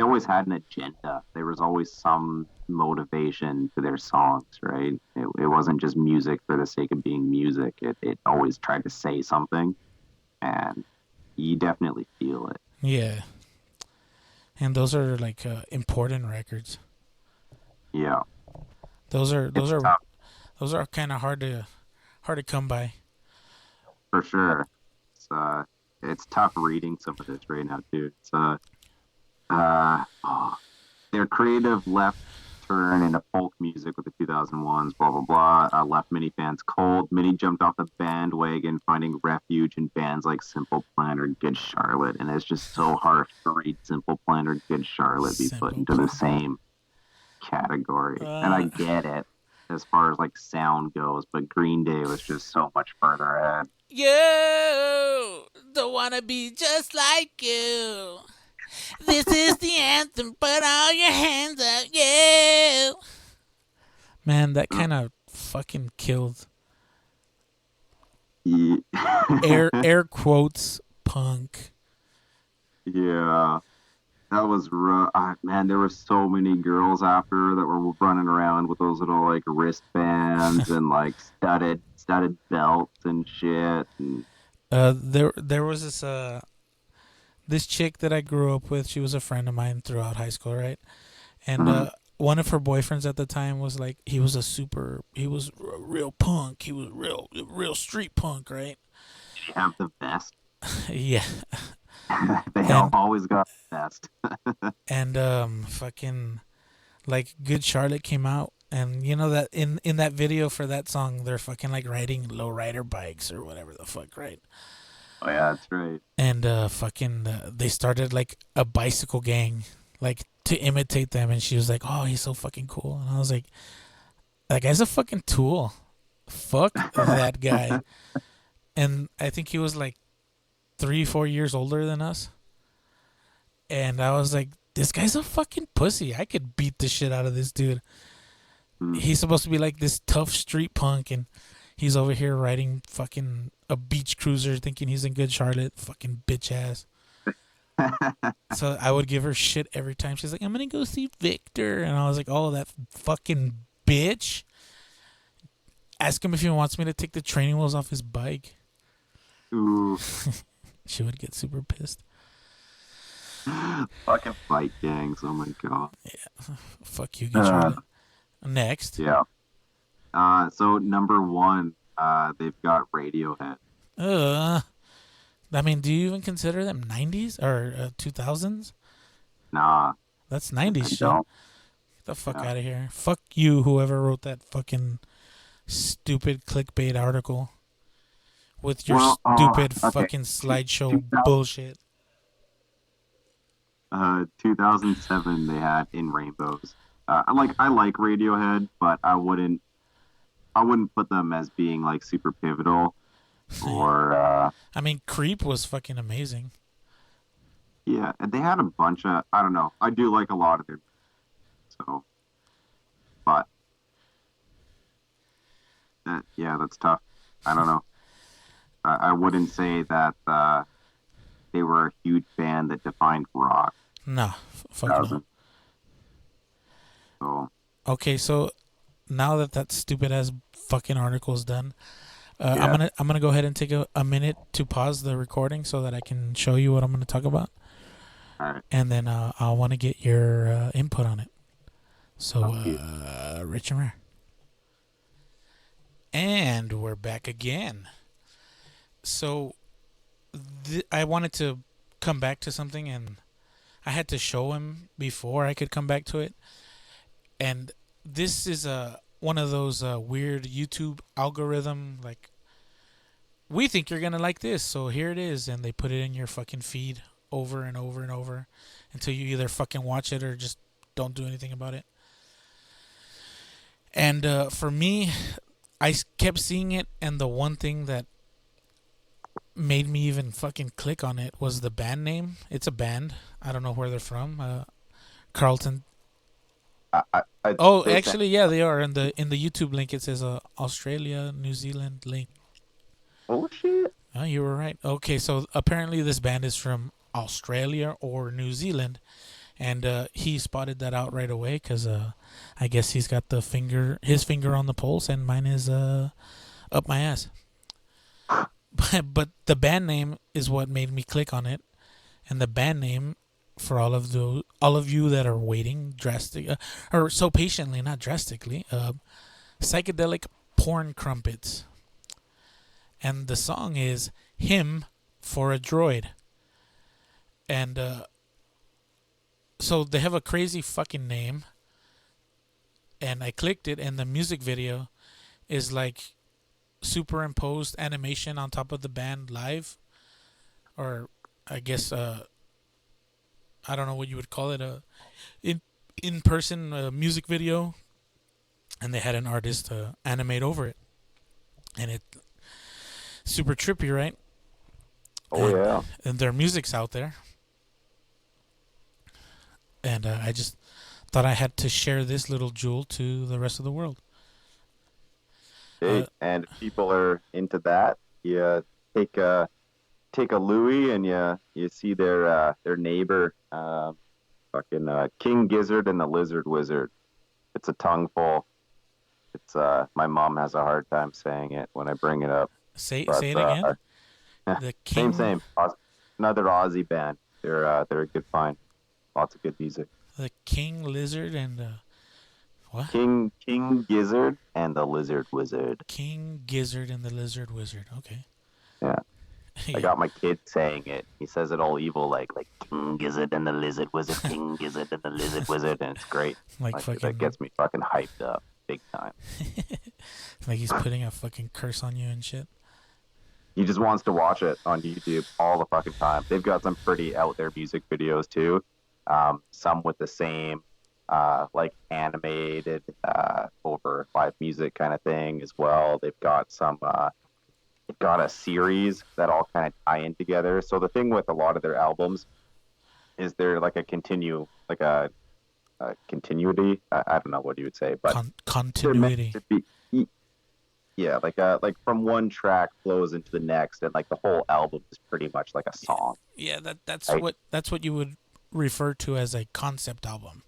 always had an agenda. There was always some motivation to their songs, right? It wasn't just music for the sake of being music. It always tried to say something, and you definitely feel it. Yeah, and those are like important records. Yeah, Those are it's tough those are kind of hard to come by. for sure. It's tough reading some of this right now too. Oh, their creative left turn into folk music with the 2001s, blah blah blah, left many fans cold. Many jumped off the bandwagon, finding refuge in bands like Simple Plan or Good Charlotte, and it's just so harsh to read Simple Plan or Good Charlotte be put Simple into the Plan. same category. And I Uh, get it as far as like sound goes, but Green Day was just so much further ahead. you don't wanna be just like you. This is the anthem. Put all your hands up, you. Man, that kind of fucking killed Yeah. air quotes punk. Yeah. That was rough. Man, there were so many girls after that were running around with those little like wristbands and like studded studded belts and shit. And there was this chick that I grew up with. She was a friend of mine throughout high school, right? And Mhm. one of her boyfriends at the time was like, he was a real punk. He was real street punk, right? Did you have the vest? Yeah. They And always got the vest. fucking like Good Charlotte came out, and you know that in that video for that song, they're fucking like riding lowrider bikes or whatever the fuck, right? Oh yeah, that's right. And they started like a bicycle gang, like to imitate them, and she was like, "Oh, he's so fucking cool," and I was like, "That guy's a fucking tool. Fuck that guy." And I think he was like 3, 4 years older than us, and I was like, "This guy's a fucking pussy. I could beat the shit out of this dude." Mm. He's supposed to be like this tough street punk, and he's over here riding fucking a beach cruiser, thinking he's in Good Charlotte, fucking bitch ass. So I would give her shit every time. She's like, "I'm gonna go see Victor," and I was like, "Oh, that fucking bitch." Ask him if he wants me to take the training wheels off his bike. Ooh, She would get super pissed. fucking fight gangs. Oh my god. Fuck you, Good Uh, Charlotte. Next. yeah. So number one, they've got Radiohead. Uh, I mean, do you even consider them 90s or 2000s? Nah, That's I 90s shit. don't. Get the fuck Yeah. out of here. Fuck you, whoever wrote that fucking stupid clickbait article with your Well, stupid okay. fucking slideshow bullshit. 2007, they had In Rainbows. I like Radiohead, but I wouldn't put them as being like super pivotal or I mean, Creep was fucking amazing. yeah. And they had a bunch of I don't know. I do like a lot of their so, but yeah, that's tough. I don't know. I wouldn't say that they were a huge band that defined rock. Nah, fuck no. 2000. So Okay, so now that stupid ass fucking article's done, yeah. I'm gonna go ahead and take a minute to pause the recording so that I can show you what I'm gonna talk about, All right. and then I want to get your input on it. So, Sounds good. Rich and Rare, and we're back again. So, I wanted to come back to something, and I had to show him before I could come back to it. And this is one of those weird YouTube algorithm, like, we think you're gonna like this, so here it is, and they put it in your fucking feed over and over and over until you either fucking watch it or just don't do anything about it. And for me, I kept seeing it, and the one thing that made me even fucking click on it was the band name. It's a band. I don't know where they're from. Carlton. Oh, They said, actually, yeah, they are. In the YouTube link, it says Australia, New Zealand link. oh shit. Oh, you were right. Okay, so apparently this band is from Australia or New Zealand, and he spotted that out right away because I guess he's got his finger on the pulse, and mine is up my ass. But the band name is what made me click on it, and the band name for all of you that are waiting or so patiently, not drastically, psychedelic porn crumpets, and the song is "Hymn for a Droid," and so they have a crazy fucking name, and I clicked it, and the music video is like superimposed animation on top of the band live, or I guess I don't know what you would call it, in person music video, and they had an artist animate over it, and it super trippy, right? Oh and yeah. and their music's out there, and I just thought I had to share this little jewel to the rest of the world. Hey, Uh, and if people are into that, you take a take a Louis and you see their neighbor, fucking King Gizzard and the Lizard Wizard. It's a tongue full. It's my mom has a hard time saying it when I bring it up. But Say it again. The same King same. Another Aussie band. They're a good find. Lots of good music. the King Lizard and what? King Gizzard and the Lizard Wizard. King Gizzard and the Lizard Wizard. Okay. Yeah. I Yeah. got my kid saying it. He says it all evil, like King Gizzard and the Lizard Wizard, King Gizzard and the Lizard Wizard, and it's great. Like Like that fucking gets me fucking hyped up big time. like he's putting a fucking curse on you and shit. He just wants to watch it on YouTube all the fucking time. They've got some pretty out there music videos too. Some with the same like animated over live music kind of thing as well. They've got some they've got a series that all kind of tie in together. So the thing with a lot of their albums is they're like a continuity. I don't know what you would say, but they're meant Continuity. to be yeah, like from one track flows into the next, and like the whole album is pretty much like a song. Yeah, Right? that's what you would refer to as a concept album.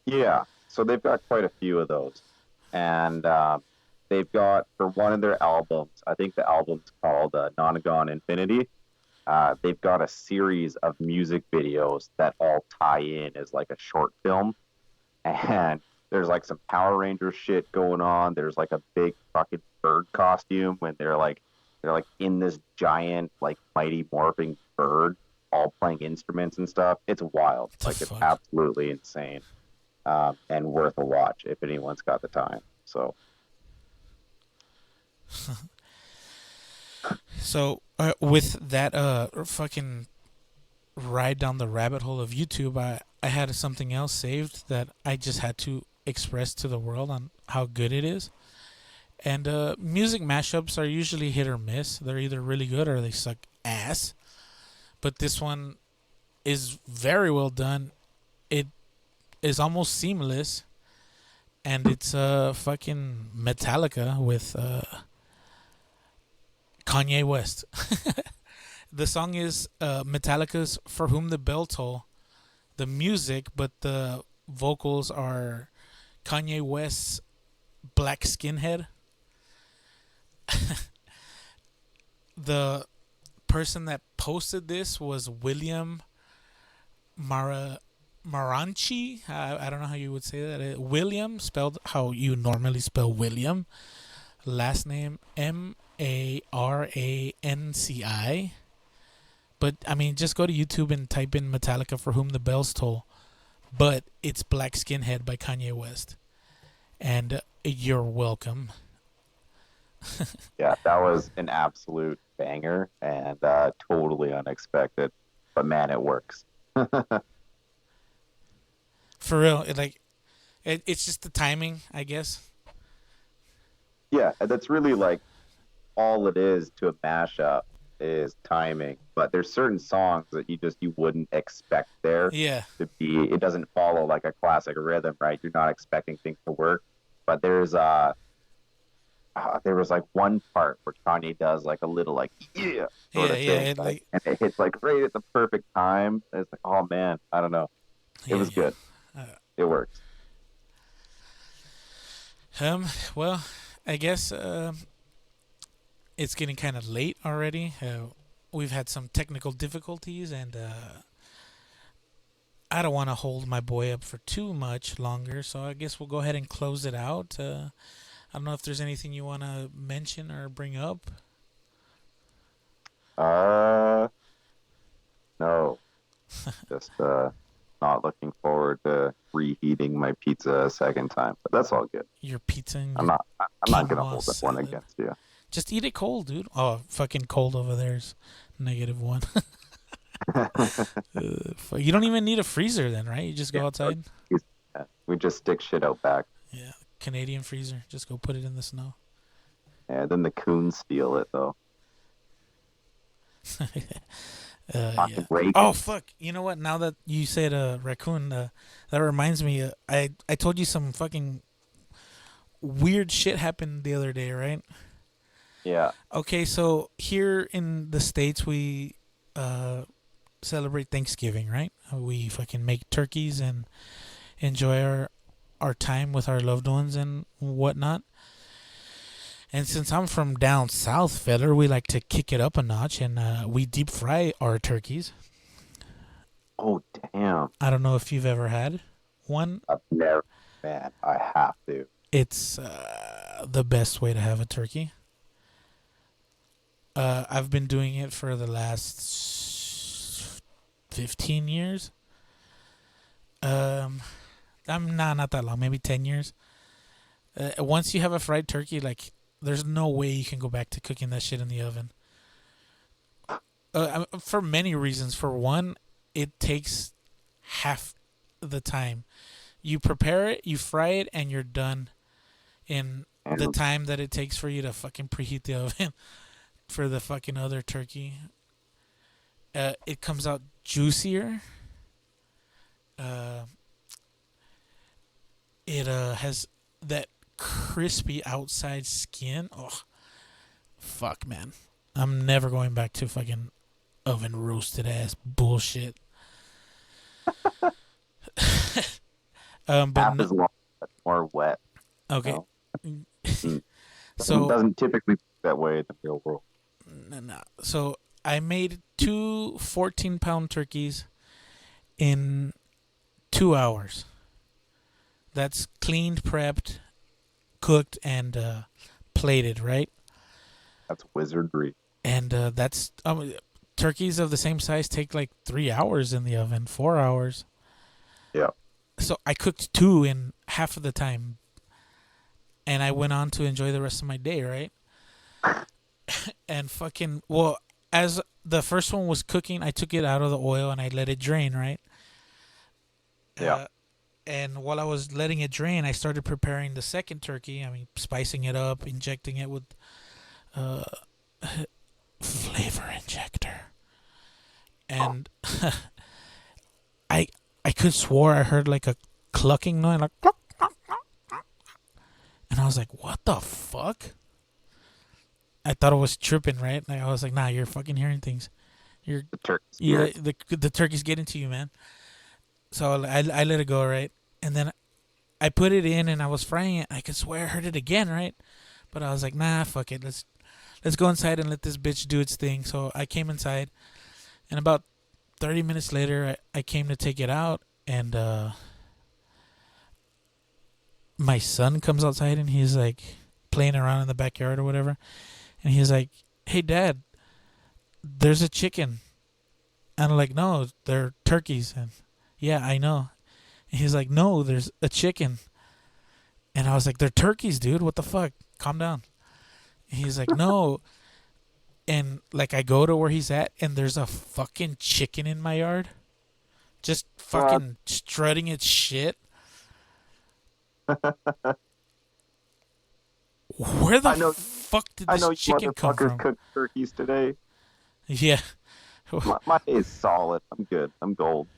Yeah, so they've got quite a few of those, and they've got for one of their albums, I think the album's called Nonagon Infinity. They've got a series of music videos that all tie in as like a short film, and there's like some Power Ranger shit going on. There's like a big fucking bird costume when they're like in this giant like mighty morphing bird, all playing instruments and stuff. It's wild, What the like it's fuck? absolutely insane, and worth a watch if anyone's got the time. So So with that fucking ride down the rabbit hole of YouTube, I had something else saved that I just had to express to the world on how good it is. And music mashups are usually hit or miss. They're either really good or they suck ass. But this one is very well done. It is almost seamless, and it's fucking Metallica with Kanye West. The song is Metallica's "For Whom the Bell Toll." The music, but the vocals are Kanye West's Black Skinhead. The person that posted this was William Maranchi. I don't know how you would say that. William, spelled how you normally spell William. Last name Maranci. But I mean, just go to YouTube and type in Metallica "For Whom the Bells Toll." But it's Black Skinhead by Kanye West, and you're welcome. yeah, that was an absolute banger and totally unexpected, but man, it works. For real, it's just the timing, I guess. Yeah, and that's really like all it is to a mashup is timing. But there's certain songs that you wouldn't expect there Yeah, to be. It doesn't follow like a classic rhythm, right? You're not expecting things to work. But there was like one part where Kanye does like a little like yeah sort yeah, of yeah. thing, It, like, like, and it hits like right at the perfect time. And it's like, oh man, I don't know. It yeah, was yeah. good. It works. Well, I guess it's getting kind of late already. We've had some technical difficulties, and I don't want to hold my boy up for too much longer. So I guess we'll go ahead and close it out. I don't know if there's anything you want to mention or bring up. Uh, no, just not looking forward to reheating my pizza a second time. But that's all good. Your pizza and I'm your not. I'm not gonna quinoa hold that one salad. against you. Just eat it cold, dude. Oh, fucking cold over there's -1. You don't even need a freezer then, right? You just go Yeah, outside. we just stick shit out back, Yeah, Canadian freezer. Just go put it in the snow. and then the coons steal it though. Yeah. Fucking rake. Oh fuck! You know what? Now that you said raccoon, that reminds me. I told you some fucking weird shit happened the other day, right? Yeah. Okay, so here in the States we celebrate Thanksgiving, right? We fucking make turkeys and enjoy our time with our loved ones and whatnot. And since I'm from down south, feller, we like to kick it up a notch, and we deep fry our turkeys. Oh, damn. I don't know if you've ever had one. I've never, man, I have to. It's the best way to have a turkey. I've been doing it for the last 15 years. I'm not that long, maybe 10 years. Once you have a fried turkey, like, there's no way you can go back to cooking that shit in the oven. For many reasons. For one, it takes half the time. You prepare it, you fry it, and you're done in the time that it takes for you to fucking preheat the oven for the fucking other turkey. It comes out juicier. It has that crispy outside skin. Oh, fuck, man. I'm never going back to fucking oven roasted ass bullshit. But Half as long, but more wet. okay. No? So It doesn't typically be that way in the real world. no. So I made 2 14-pound turkeys in 2 hours. That's cleaned, prepped, cooked, and plated, right? That's wizardry. And that's turkeys of the same size take like 3 hours in the oven, 4 hours. Yeah. So I cooked 2 in half of the time, and I went on to enjoy the rest of my day, right? And fucking, well, as the first one was cooking, I took it out of the oil and I let it drain, right? Yeah. And while I was letting it drain, I started preparing the second turkey. I mean, spicing it up, injecting it with flavor injector. And I could swore I heard like a clucking noise, like cluck, cluck, cluck, cluck. And I was like, what the fuck? I thought it was tripping, right? Like, I was like, nah, you're fucking hearing things. You're The turkey yeah, spirit. the turkey's getting to you, man. So I let it go, right? And then I put it in and I was frying it. I could swear I heard it again, right? But I was like, nah, fuck it. Let's go inside and let this bitch do its thing. So I came inside, and about 30 minutes later, I came to take it out, and my son comes outside and he's like playing around in the backyard or whatever, and he's like, "Hey, Dad, there's a chicken." And I'm like, "No, they're turkeys." And yeah, I know. And he's like, "No, there's a chicken." And I was like, "They're turkeys, dude. What the fuck? Calm down." And he's like, "No." And like, I go to where he's at, and there's a fucking chicken in my yard, just fucking strutting its shit. Where the I know- fuck did I this know you chicken come motherfuckers from? cooked turkeys today. Yeah. My day is solid. I'm good. I'm gold.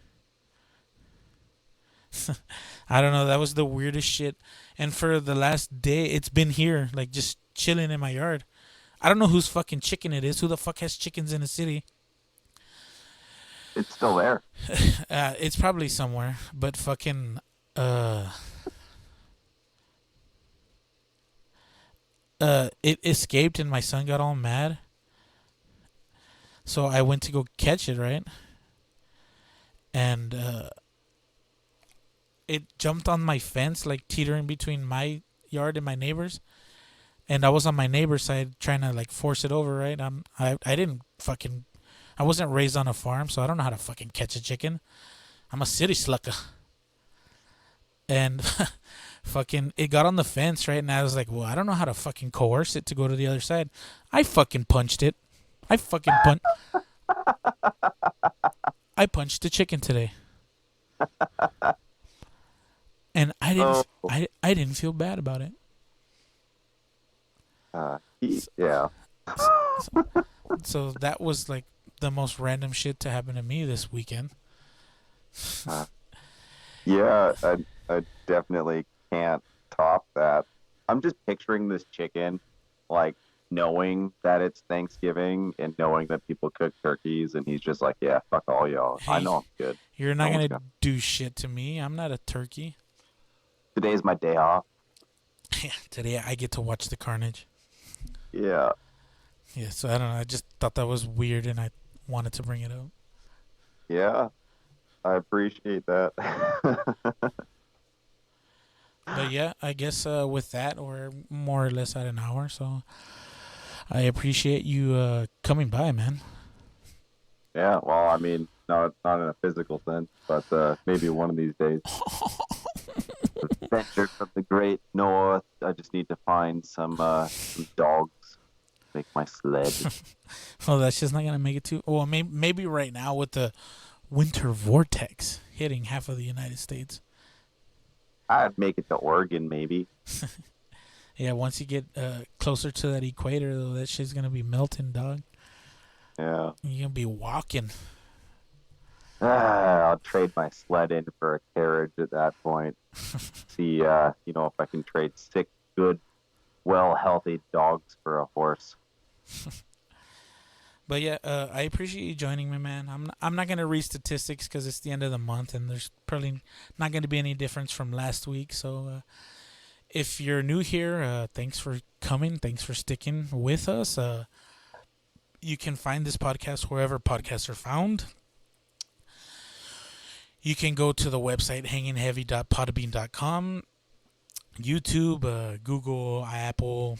I don't know. That was the weirdest shit. And for the last day, it's been here, like, just chilling in my yard. I don't know whose fucking chicken it is. Who the fuck has chickens in the city? It's still there. It's probably somewhere, but fucking it escaped, and my son got all mad. So I went to go catch it, right? And it jumped on my fence, like teetering between my yard and my neighbor's. And I was on my neighbor's side trying to like force it over, right? I didn't fucking, I wasn't raised on a farm, so I don't know how to fucking catch a chicken. I'm a city slucker. And fucking, it got on the fence, right? And I was like, well, I don't know how to fucking coerce it to go to the other side. I fucking punched it. I punched the chicken today. And I didn't I didn't feel bad about it. Yeah. So that was like the most random shit to happen to me this weekend. Yeah, I definitely can't top that. I'm just picturing this chicken, like, knowing that it's Thanksgiving and knowing that people cook turkeys, and he's just like, yeah, fuck all y'all. I Hey, know I'm good. You're not No one's gonna do shit to me. I'm not a turkey. Today's my day off. Yeah, today I get to watch the carnage. Yeah. Yeah, so I don't know. I just thought that was weird, and I wanted to bring it up. Yeah. I appreciate that. But yeah, I guess with that, we're more or less at an hour. So I appreciate you coming by, man. Yeah. Well, I mean, not in a physical sense, but maybe one of these days. Adventure from the great north. I just need to find some dogs. Make my sled. Oh, that's just not gonna make it too. Well, maybe right now with the winter vortex hitting half of the United States. I'd make it to Oregon, maybe. Yeah, once you get closer to that equator, though, that shit's gonna be melting, dog. Yeah. You're gonna be walking. I'll trade my sled in for a carriage at that point. See, if I can trade 6 good, healthy dogs for a horse. But yeah, I appreciate you joining me, man. I'm not gonna read statistics because it's the end of the month, and there's probably not gonna be any difference from last week. So if you're new here, thanks for coming. Thanks for sticking with us. You can find this podcast wherever podcasts are found. You can go to the website hangingheavy.podbean.com, YouTube, Google, Apple.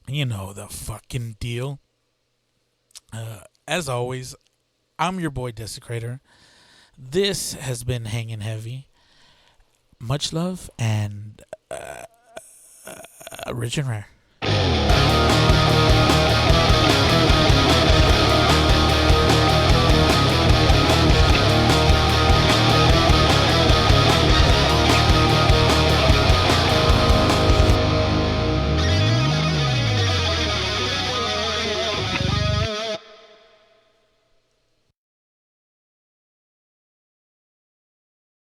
You know the fucking deal. As always, I'm your boy Desecrator. This has been Hanging Heavy. Much love and rich and rare.